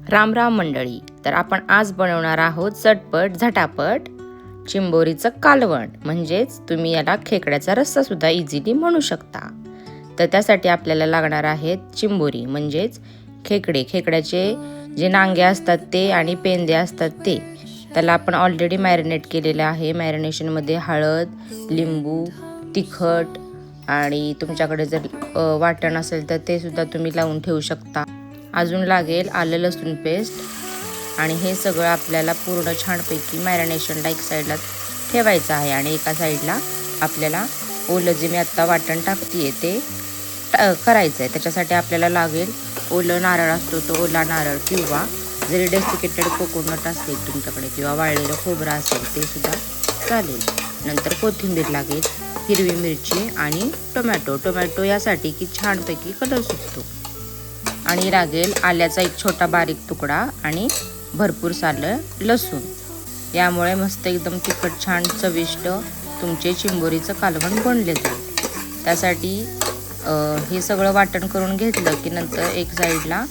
राम राम मंडळी. तर आपण आज बनवणार आहोत चटपट झटापट चिंबोरीचं कालवण, म्हणजेच तुम्ही याला खेकड्याचा रस्सा सुद्धा इझिली म्हणू शकता. तर त्यासाठी आपल्याला लागणार आहेत चिंबोरी, म्हणजेच खेकड्याचे जे नांगे असतात ते आणि पेंदे असतात ते. त्याला आपण ऑलरेडी मॅरिनेट केलेलं आहे. मॅरिनेशनमध्ये हळद, लिंबू, तिखट आणि तुमच्याकडे जर वाटण असेल तर ते सुद्धा तुम्ही लावून ठेवू शकता. अजून लागेल आलं लसूण पेस्ट आणि हे सगळं आपल्याला पूर्ण छानपैकी मॅरिनेशनला एक साईडला ठेवायचं आहे. आणि एका साईडला आपल्याला ओलं जे मी आत्ता वाटण टाकते ते करायचं आहे. त्याच्यासाठी आपल्याला लागेल ओलं नारळ असतो तो ओला नारळ, किंवा जरी डेसिकेटेड कोकोनट असेल तुमच्याकडे किंवा वाळलेलं खोबरं असेल ते सुद्धा चालेल. नंतर कोथिंबीर लागेल, हिरवी मिरची आणि टोमॅटो यासाठी की छानपैकी कलर सुटतो. आणि लागेल आल्याचा एक छोटा बारीक तुकडा आणि भरपूर सालं लसूण. यामुळे मस्त एकदम तिखट छान चविष्ट तुमचे चिंबोरीचं कालवण बनले जाईल. त्यासाठी हे सगळं वाटण करून घेतलं की नंतर एक साईडला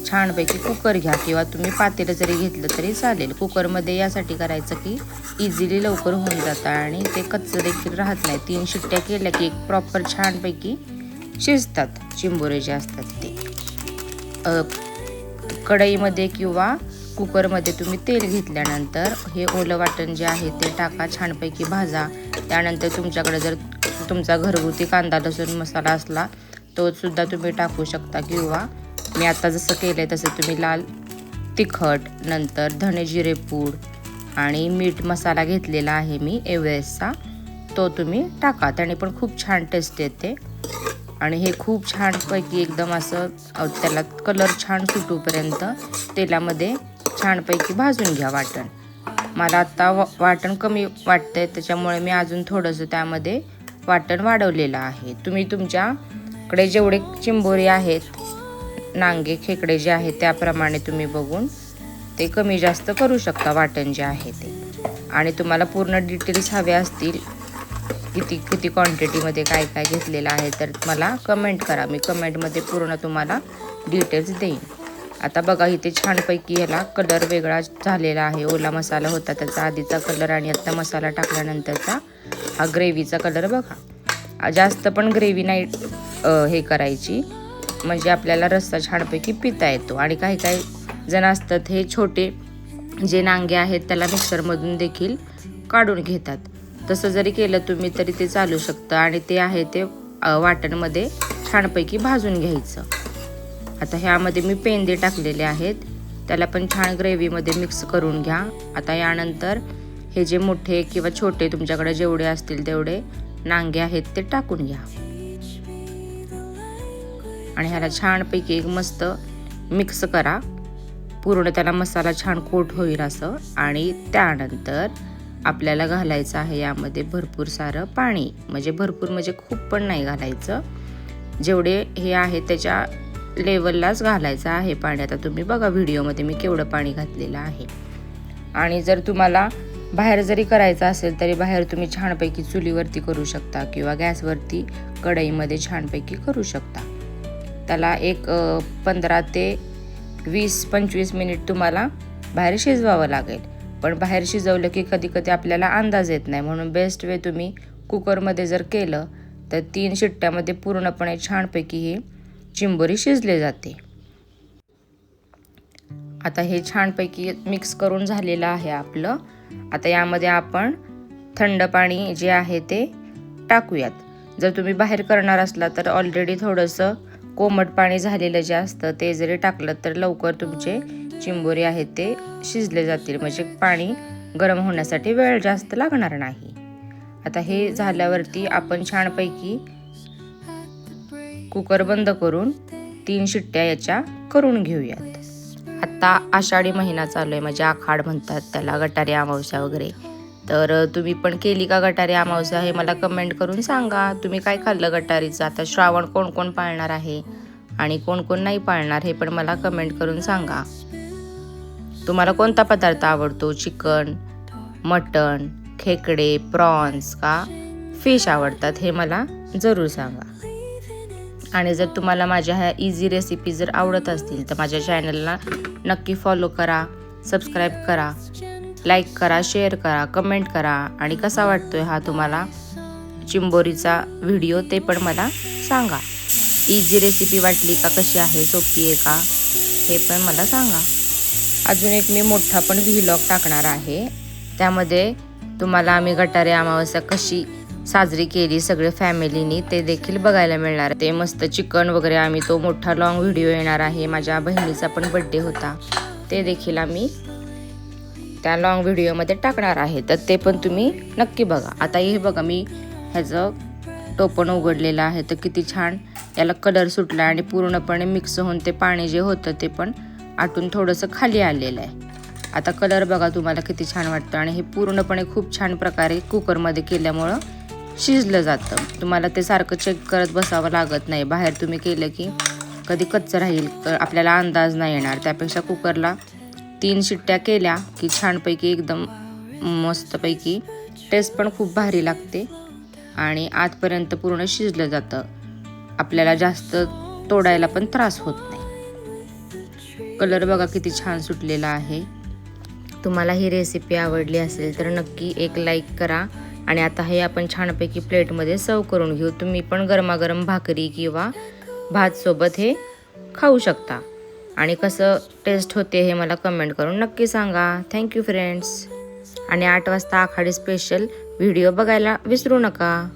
छानपैकी कुकर घ्या, किंवा तुम्ही पातेलं जरी घेतलं तरी चालेल. कुकरमध्ये यासाठी करायचं की इझिली लवकर होऊन जातं आणि ते कच्चं देखील राहत नाही. 3 शिट्ट्या केल्या की एक प्रॉपर छानपैकी शिजतात चिंबोरे जे असतात ते. कढईमध्ये किंवा कुकरमध्ये तुम्ही तेल घेतल्यानंतर हे ओलं वाटण जे आहे ते टाका, छानपैकी भाजा. त्यानंतर तुमच्याकडे जर तुमचा घरगुती कांदा लसूण मसाला असला तो सुद्धा तुम्ही टाकू शकता, किंवा मी आता जसं केलं आहे तसं तुम्ही लाल तिखट, नंतर धणे जिरे पूड आणि मीठ मसाला घेतलेला आहे मी एव्हरेस्टचा, तो तुम्ही टाका. त्याने पण खूप छान टेस्ट येते. आणि हे खूप छानपैकी एकदम असं त्याला कलर छान सुटूपर्यंत तेलामध्ये छानपैकी भाजून घ्या वाटण. मला आत्ता वाटण कमी वाटतंय त्याच्यामुळे मी अजून थोडंसं त्यामध्ये वाटण वाढवलेलं आहे. तुम्ही तुमच्याकडे जेवढे चिंबोरी आहेत नांगे खेकडे जे आहेत त्याप्रमाणे तुम्ही बघून ते कमी जास्त करू शकता वाटण जे आहे ते. आणि तुम्हाला पूर्ण डिटेल्स हवे असतील किती क्वांटिटीमध्ये काय काय घेतलेलं आहे तर मला कमेंट करा. मी कमेंटमध्ये पूर्ण तुम्हाला डिटेल्स देईन. आता बघा इथे छानपैकी ह्याला कलर वेगळा झालेला आहे. ओला मसाला होता त्याचा आधीचा कलर आणि आता मसाला टाकल्यानंतरचा हा ग्रेव्हीचा कलर बघा. जास्त पण ग्रेव्ही नाही हे करायची, म्हणजे आपल्याला रस्सा छानपैकी पिता येतो. आणि काही जण असतात हे छोटे जे नांगे आहेत त्याला मिक्सरमधून देखील काढून घेतात. तसं जरी केलं तुम्ही तरी ते चालू शकतं. आणि ते आहे ते वाटणमध्ये छानपैकी भाजून घ्यायचं. आता ह्यामध्ये मी पेंदे टाकलेले आहेत, त्याला पण छान ग्रेव्हीमध्ये मिक्स करून घ्या. आता यानंतर हे जे मोठे किंवा छोटे तुमच्याकडे जेवढे असतील तेवढे नांगे आहेत ते टाकून घ्या. आणि ह्याला छानपैकी एक मस्त मिक्स करा, पूर्ण त्याला मसाला छान कोट होईल असं. आणि त्यानंतर आपल्याला घालायचं आहे यामध्ये भरपूर सारं पाणी, म्हणजे भरपूर म्हणजे खूप पण नाही घालायचं, जेवढे हे आहे त्याच्या लेवललाच घालायचं आहे पाणी. आता तुम्ही बघा व्हिडिओमध्ये मी केवढं पाणी घातलेलं आहे. आणि जर तुम्हाला बाहेर जरी करायचं असेल तरी बाहेर तुम्ही छानपैकी चुलीवरती करू शकता किंवा गॅसवरती कढईमध्ये छानपैकी करू शकता. त्याला एक 15 ते 20-25 मिनिट तुम्हाला बाहेर शिजवावं लागेल. पण बाहेर शिजवलं की कधी आपल्याला अंदाज येत नाही, म्हणून बेस्ट वे तुम्ही कुकरमध्ये जर केलं तर 3 शिट्ट्यामध्ये पूर्णपणे छानपैकी ही चिंबोरी शिजले जाते. आता हे छानपैकी मिक्स करून झालेलं आहे आपलं. आता यामध्ये आपण थंड पाणी जे आहे ते टाकूयात. जर तुम्ही बाहेर करणार असला तर ऑलरेडी थोडंसं कोमट पाणी झालेलं जे असतं ते जरी टाकलं तर लवकर तुमचे चिंबोरी आहेत ते शिजले जातील, म्हणजे पाणी गरम होण्यासाठी वेळ जास्त लागणार नाही. आता हे झाल्यावरती आपण छानपैकी कुकर बंद करून 3 शिट्ट्या याच्या करून घेऊयात. आता आषाढी महिना चालू आहे, म्हणजे आखाड म्हणतात त्याला, गटारी अमावस्या वगैरे. तर तुम्ही पण केली का गटारी अमावस्या हे मला कमेंट करून सांगा. तुम्ही काय खाल्लं गटारीचं? आता श्रावण कोण पाळणार आहे आणि कोण नाही पाळणार हे पण मला कमेंट करून सांगा. तुम्हाला कोणता पदार्थ आवडतो? चिकन, मटण, खेकडे, प्रॉन्स का फिश आवडतात हे मला जरूर सांगा. आणि जर तुम्हाला माझ्या ह्या इझी रेसिपी जर आवडत असतील तर माझ्या चॅनलला नक्की फॉलो करा, सबस्क्राईब करा, लाईक करा, शेअर करा, कमेंट करा आणि कसा वाटतोय हा तुम्हाला चिंबोरीचा व्हिडिओ ते पण मला सांगा. इझी रेसिपी वाटली का, कशी आहे, सोपी आहे का, हे पण मला सांगा. अजून एक मी मोठा पण व्लॉग टाकणार आहे. त्यामध्ये तुम्हाला आम्ही गटारे अमावस्या कशी साजरी केली सगळे फॅमिलीनी ते देखील बघायला मिळणार. ते मस्त चिकन वगैरे आम्ही तो मोठा लॉंग व्हिडिओ येणार आहे. माझ्या बहिणीचा पण बर्थडे होता, ते देखील आम्ही त्या लॉंग व्हिडिओमध्ये टाकणार आहे. तर ते पण तुम्ही नक्की बघा. आता हे बघा, मी ह्याचं टोपण उघडलेलं आहे तर किती छान याला कलर सुटला आणि पूर्णपणे मिक्स होऊन ते पाणी जे होतं ते पण आटून थोडंसं खाली आलेलं आहे. आता कलर बघा तुम्हाला किती छान वाटतं आणि हे पूर्णपणे खूप छान प्रकारे कुकरमध्ये केल्यामुळं शिजलं जातं. तुम्हाला ते सारखं चेक करत बसावं लागत नाही. बाहेर तुम्ही केलं की कधी कच्चं राहील आपल्याला अंदाज नाही येणार. त्यापेक्षा कुकरला 3 शिट्ट्या केल्या की छानपैकी एकदम मस्तपैकी टेस्ट पण खूप भारी लागते आणि आतपर्यंत पूर्ण शिजलं जातं. आपल्याला जास्त तोडायला पण त्रास होत नाही. कलर बघा किती छान सुटलेला आहे. तुम्हाला ही रेसिपी आवडली असेल तर नक्की एक लाईक करा. आणि आता हे आपण छानपैकी प्लेटमध्ये सर्व करून घेऊ. तुम्ही पण गरमागरम भाकरी किंवा भात सोबत हे खाऊ शकता. आणि कसं टेस्ट होते हे मला कमेंट करून नक्की सांगा. Thank you friends. आणि 8 वाजता आखाडी स्पेशल व्हिडिओ बघायला विसरू नका.